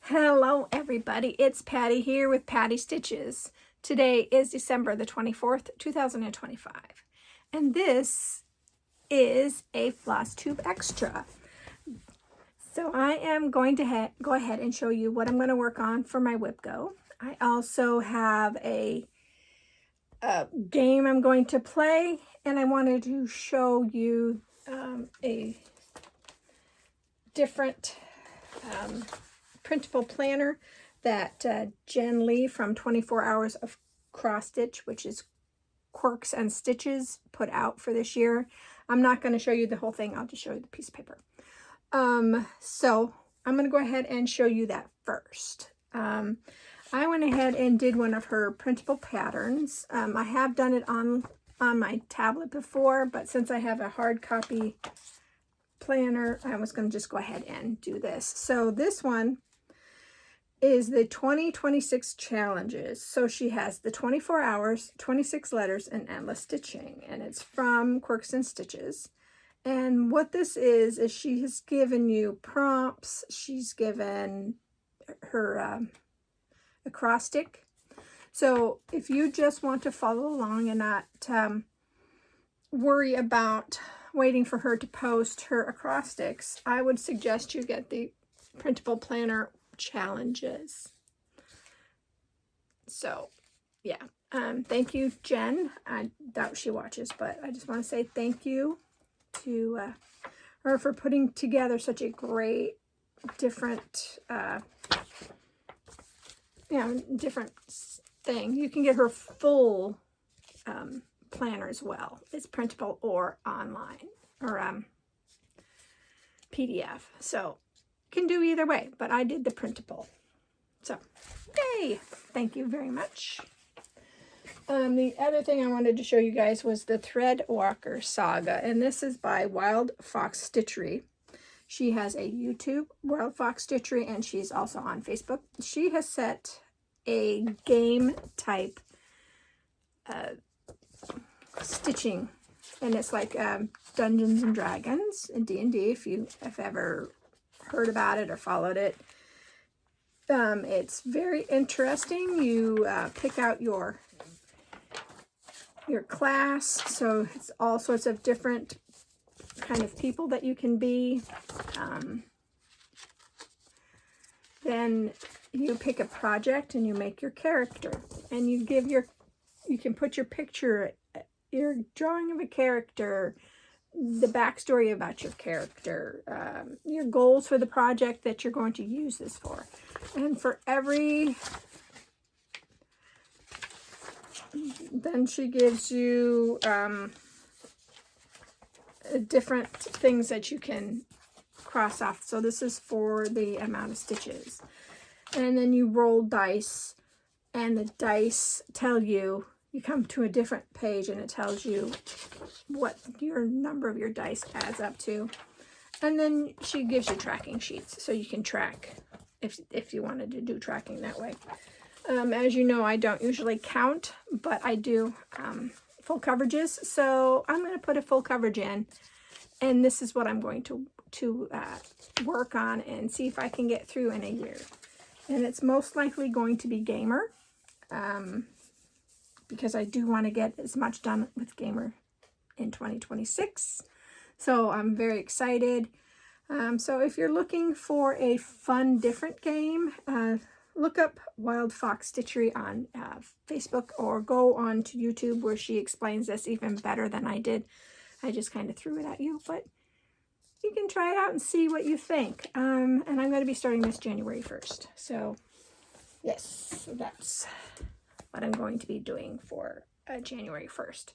Hello everybody, it's Patty here with Patty Stitches. Today is December the 24th, 2025, and this is a Flosstube Extra. So I am going to go ahead and show you what I'm going to work on for my Wipgo. I also have a game I'm going to play, and I wanted to show you a different printable planner that Jenn Lee from 24 Hours of Cross Stitch, which is Quirks and Stitches, put out for this year. I'm not going to show you the whole thing. I'll just show you the piece of paper. So I'm going to go ahead and show you that first. I went ahead and did one of her printable patterns. I have done it on my tablet before, but since I have a hard copy planner, I was going to just go ahead and do this. So this one is the 2026 challenges. So she has the 24 hours, 26 letters, and endless stitching, and it's from Quirks and Stitches. And what this is she has given you prompts. She's given her acrostic. So if you just want to follow along and not worry about waiting for her to post her acrostics, I would suggest you get the printable planner challenges. So yeah, thank you, Jen. I doubt she watches, but I just want to say thank you to her for putting together such a great different different thing. You can get her full planner as well. It's printable or online or PDF. So you can do either way, but I did the printable. So yay! Thank you very much. The other thing I wanted to show you guys was the Thread Walker Saga, and this is by Wild Fox Stitchery. She has a YouTube, Wild Fox Stitchery, and she's also on Facebook. She has set a game type stitching, and it's like Dungeons and Dragons in D&D, if you have ever heard about it or followed it. It's very interesting. You pick out your class, so it's all sorts of different kind of people that you can be. Then you pick a project and you make your character, and you can put your picture, your drawing of a character, the backstory about your character, your goals for the project that you're going to use this for. And for then she gives you different things that you can cross off. So this is for the amount of stitches. And then you roll dice, and the dice tell you, you come to a different page and it tells you what your number of your dice adds up to. And then she gives you tracking sheets, so you can track if you wanted to do tracking that way. As you know, I don't usually count, but I do full coverages. So I'm going to put a full coverage in, and this is what I'm going to work on and see if I can get through in a year. And it's most likely going to be Gamer, because I do want to get as much done with Gamer in 2026. So I'm very excited. So if you're looking for a fun, different game, look up Wild Fox Stitchery on Facebook, or go on to YouTube, where she explains this even better than I did. I just kind of threw it at you, but you can try it out and see what you think. And I'm going to be starting this January 1st. So yes, that's what I'm going to be doing for January 1st.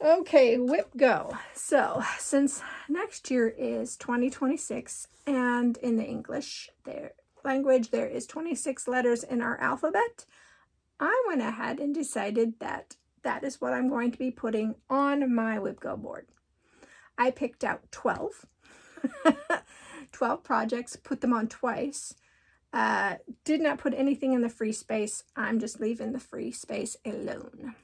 Okay, Wipgo. So since next year is 2026, and in the English language there is 26 letters in our alphabet, I went ahead and decided that that is what I'm going to be putting on my Wipgo board. I picked out 12 projects, put them on twice. Did not put anything in the free space. I'm just leaving the free space alone.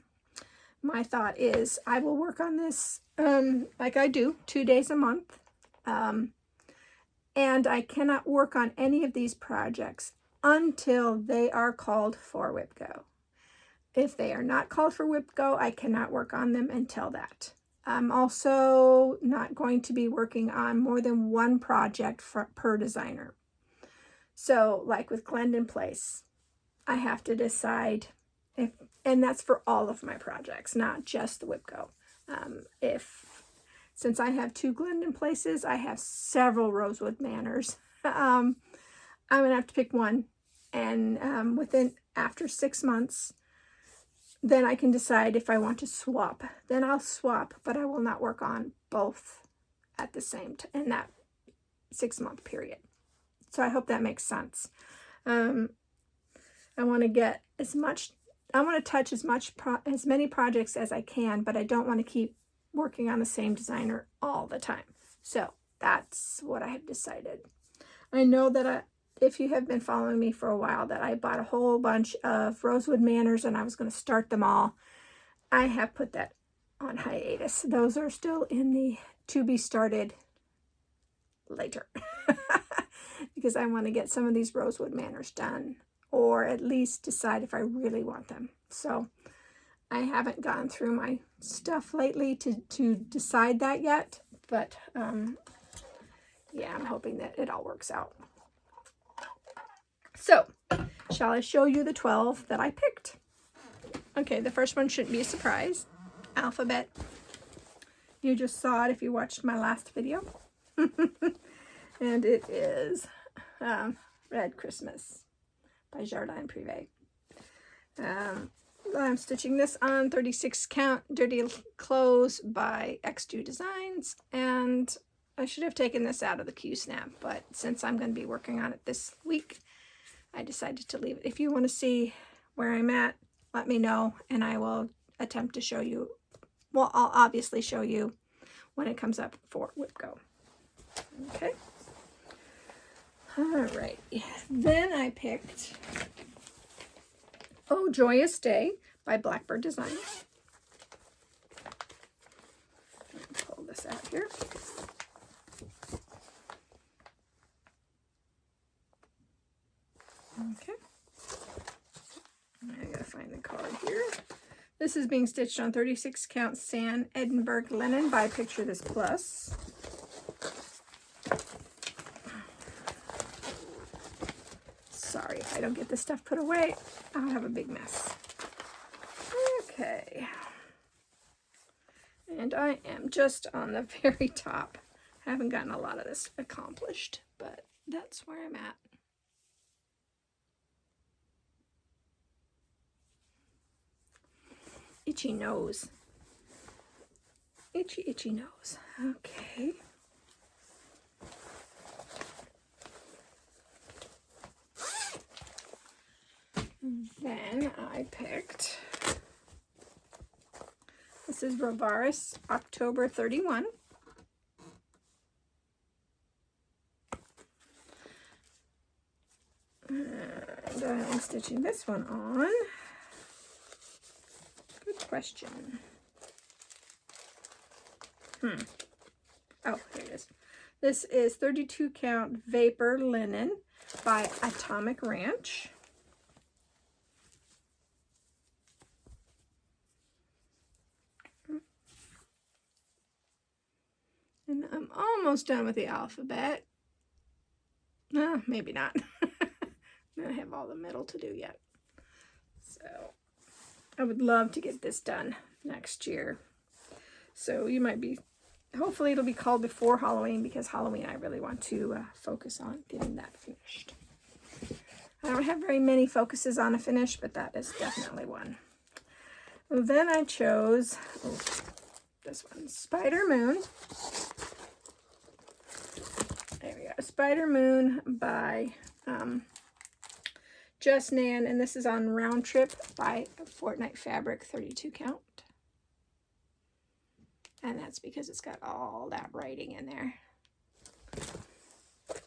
My thought is I will work on this like I do, 2 days a month. And I cannot work on any of these projects until they are called for Wipgo. If they are not called for Wipgo, I cannot work on them until that. I'm also not going to be working on more than one project per designer. So like with Glendon Place, I have to decide if, and that's for all of my projects, not just the Wipgo. Since I have 2 Glendon Places, I have several Rosewood Manors. I'm going to have to pick one, and after 6 months, then I can decide if I want to swap. Then I'll swap, but I will not work on both at the same time in that 6-month period. So I hope that makes sense. I want to get I want to touch as many projects as I can, but I don't want to keep working on the same designer all the time. So that's what I have decided. I know that if you have been following me for a while, that I bought a whole bunch of Rosewood Manors and I was going to start them all. I have put that on hiatus. Those are still in the to be started later because I want to get some of these Rosewood Manors done, or at least decide if I really want them. So I haven't gone through my stuff lately to decide that yet, but yeah, I'm hoping that it all works out. So, shall I show you the 12 that I picked? Okay, the first one shouldn't be a surprise. Alphabet. You just saw it if you watched my last video. And it is Red Christmas by Jardin Privé. I'm stitching this on 36 count Dirty Clothes by X2 Designs, and I should have taken this out of the Q-Snap, but since I'm going to be working on it this week, I decided to leave it. If you want to see where I'm at, let me know, and I will attempt to show you. Well, I'll obviously show you when it comes up for Wipgo. Okay. All right. Then I picked Oh Joyous Day by Blackbird Designs. Pull this out here. Okay. I gotta find the card here. This is being stitched on 36 count San Edinburgh linen by Picture This Plus. Sorry if I don't get this stuff put away, I'll have a big mess. Okay. And I am just on the very top. I haven't gotten a lot of this accomplished, but that's where I'm at. Itchy nose. Itchy, itchy nose. Okay. Then I picked, this is Rovaris October 31. And I'm stitching this one on. Good question. Oh, here it is. This is 32 count Vapor Linen by Atomic Ranch. And I'm almost done with the alphabet. Maybe not. I have all the middle to do yet. So I would love to get this done next year. So you might be, hopefully it'll be called before Halloween, because Halloween I really want to focus on getting that finished. I don't have very many focuses on a finish, but that is definitely one. Then I chose this one, Spider Moon. There we go, Spider Moon by Just Nan, and this is on Round Trip by Fortnite Fabric 32 count. And that's because it's got all that writing in there.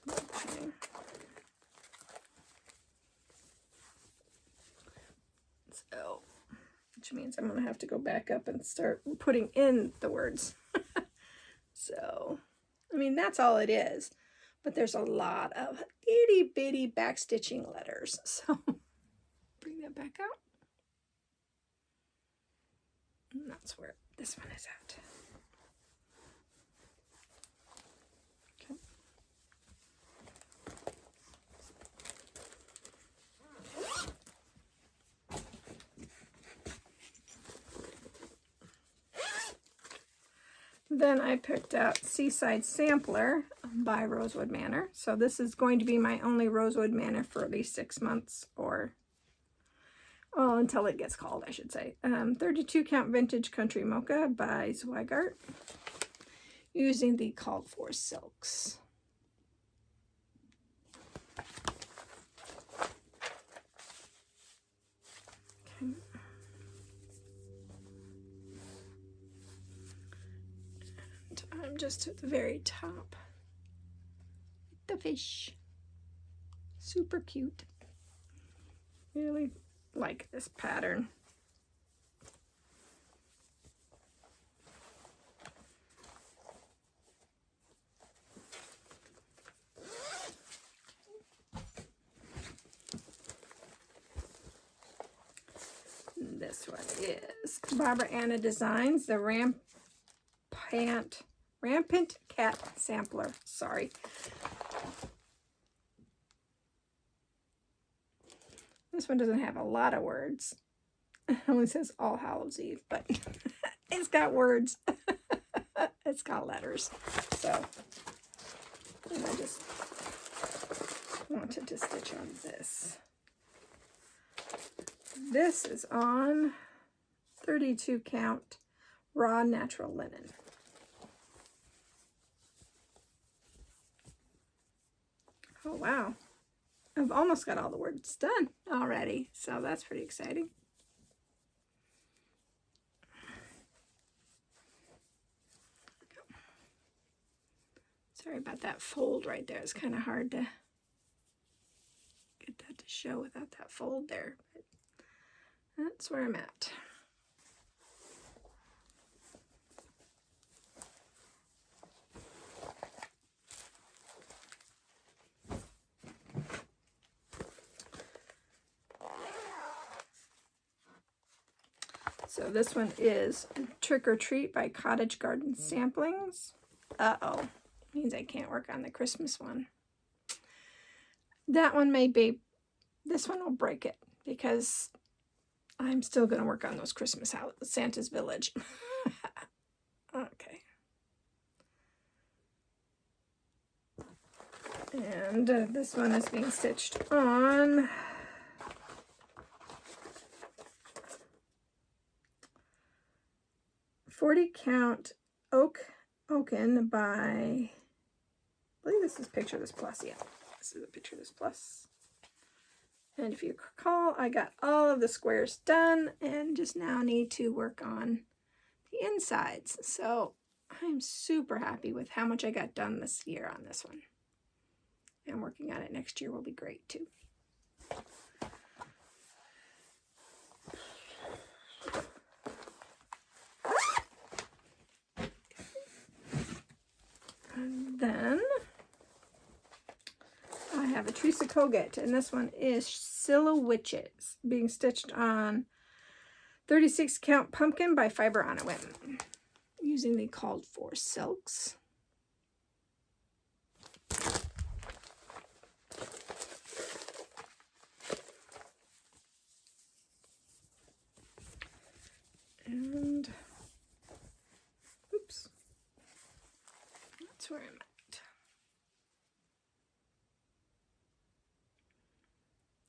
Okay. So, which means I'm going to have to go back up and start putting in the words. So, I mean, that's all it is. but there's a lot of itty bitty backstitching letters. So bring that back out. And that's where this one is at. Okay. Then I picked out Seaside Sampler by Rosewood Manor. So this is going to be my only Rosewood Manor for at least 6 months, or well, until it gets called, I should say. 32 count vintage country mocha by Zweigart, using the called for silks. Okay. I'm just at the very top. The fish. Super cute. Really like this pattern. This one is Barbara Anna Designs, the Rampant Cat Sampler. Sorry. This one doesn't have a lot of words. It only says All Hallows Eve, but it's got words. It's got letters. So, and I just wanted to stitch on this. This is on 32 count raw natural linen. Oh, wow. I've almost got all the words done already, so that's pretty exciting. Sorry about that fold right there. It's kind of hard to get that to show without that fold there, but that's where I'm at. So this one is Trick or Treat by Cottage Garden Samplings. Uh-oh, means I can't work on the Christmas one. That one may be, this one will break it because I'm still going to work on those Christmas houses, Santa's Village. Okay. And this one is being stitched on 40 count Oaken by, I believe this is Picture This Plus. Yeah, this is a Picture This Plus. And if you recall, I got all of the squares done and just now need to work on the insides. So I'm super happy with how much I got done this year on this one. And working on it next year will be great too. And then I have a Teresa Kogut, and this one is Silhouettes, being stitched on 36 count pumpkin by Fiber on a Whim, using the called for silks. And oops, that's where I'm at.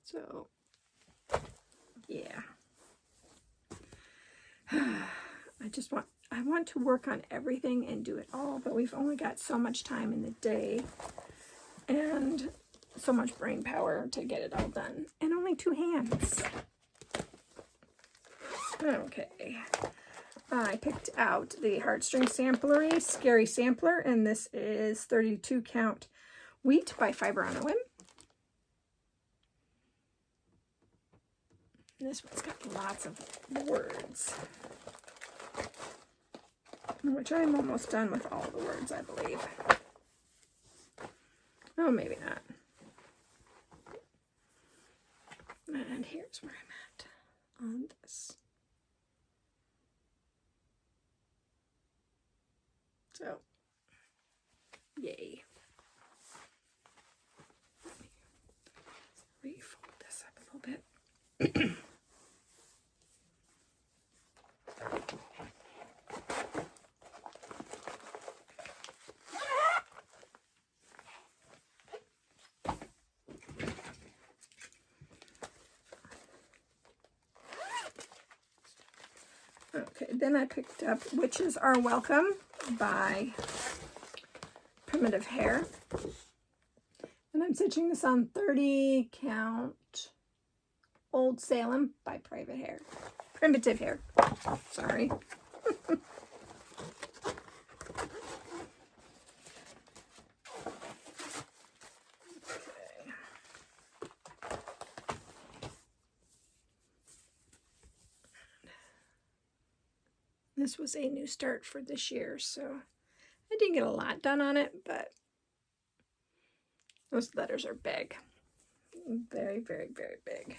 So yeah, I want to work on everything and do it all, but we've only got so much time in the day and so much brain power to get it all done, and only 2 hands. Okay, I picked out the Heartstring Samplery Scary Sampler, and this is 32 count Wheat by Fiber on a Whim. This one's got lots of words, which I'm almost done with all the words, I believe. Oh, maybe not. And here's where I'm at on this. So, yay. Let me refold this up a little bit. Okay, then I picked up Witches Are Welcome by Primitive Hair. And I'm stitching this on 30 count Old Salem by Primitive Hair. Sorry. This was a new start for this year, so I didn't get a lot done on it, but those letters are big. Very, very, very big.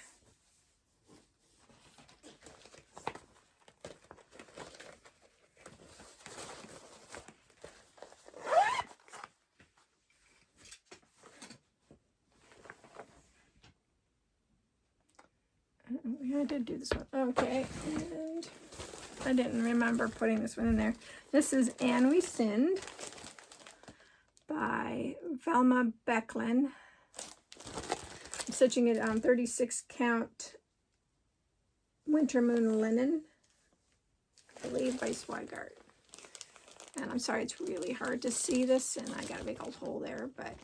I did do this one. Okay, and I didn't remember putting this one in there. This is And We Sinned by Velma Becklin. I'm stitching it on 36 count Winter Moon Linen, I believe, by Swigart. And I'm sorry, it's really hard to see this, and I got a big old hole there, but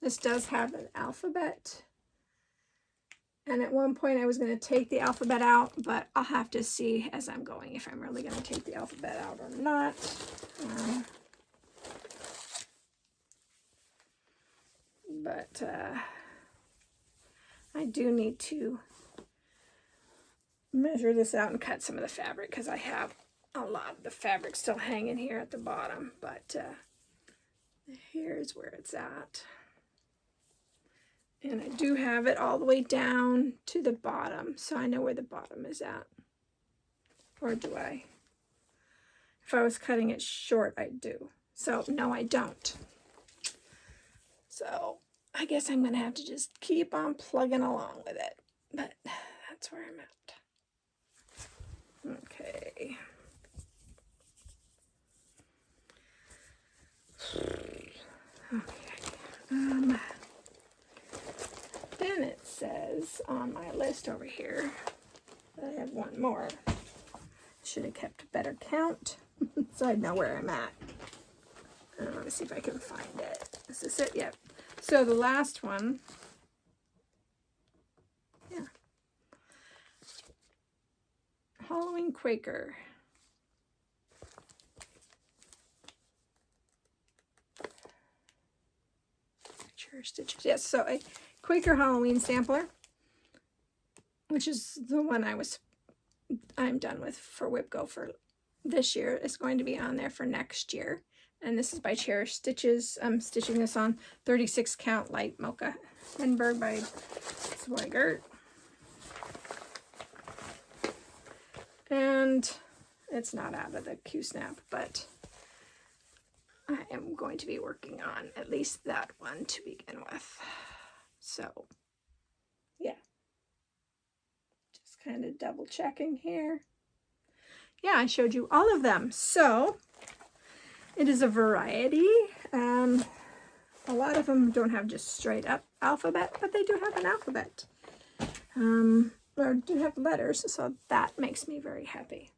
this does have an alphabet. And at one point I was going to take the alphabet out, but I'll have to see as I'm going if I'm really going to take the alphabet out or not. But I do need to measure this out and cut some of the fabric because I have a lot of the fabric still hanging here at the bottom. But here's where it's at. And I do have it all the way down to the bottom, so I know where the bottom is at. Or do I? If I was cutting it short, I do. So, no, I don't. So, I guess I'm going to have to just keep on plugging along with it. But that's where I'm at. Okay. Okay. Then it says on my list over here that I have one more. Should have kept a better count so I know where I'm at. Let me see if I can find it. Is this it? Yep. So the last one, yeah, Halloween Quaker. Stitches. Yes, so a Quaker Halloween sampler, which is the one I'm done with for Wipgo for this year, is going to be on there for next year. And this is by Cherished Stitches. I'm stitching this on 36 count light mocha Hindenburg by Swigart. And it's not out of the Q-snap, but I am going to be working on at least that one to begin with. So, yeah. Just kind of double checking here. Yeah, I showed you all of them. So, it is a variety. A lot of them don't have just straight up alphabet, but they do have an alphabet. Or do have letters, so that makes me very happy.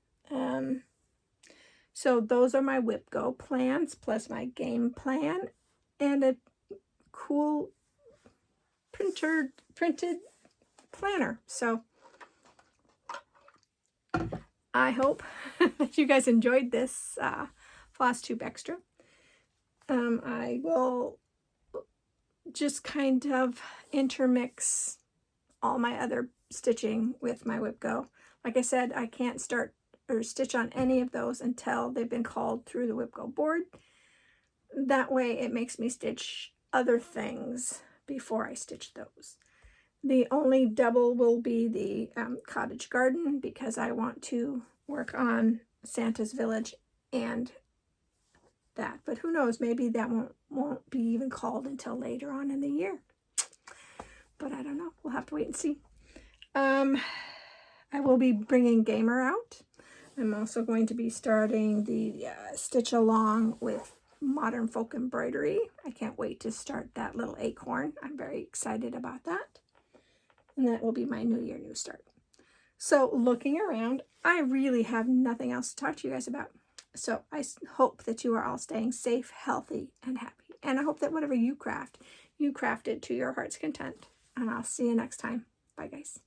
So those are my Wipgo plans, plus my game plan, and a cool printed planner. So I hope that you guys enjoyed this Flosstube Extra. I will just kind of intermix all my other stitching with my Wipgo. Like I said, I can't start or stitch on any of those until they've been called through the Wipgo board. That way it makes me stitch other things before I stitch those. The only double will be the cottage garden, because I want to work on Santa's Village and that. But who knows, maybe that won't be even called until later on in the year. But I don't know. We'll have to wait and see. I will be bringing Gamer out. I'm also going to be starting the Stitch Along with Modern Folk Embroidery. I can't wait to start that little acorn. I'm very excited about that. And that will be my New Year, New Start. So looking around, I really have nothing else to talk to you guys about. So I hope that you are all staying safe, healthy, and happy. And I hope that whatever you craft it to your heart's content. And I'll see you next time. Bye, guys.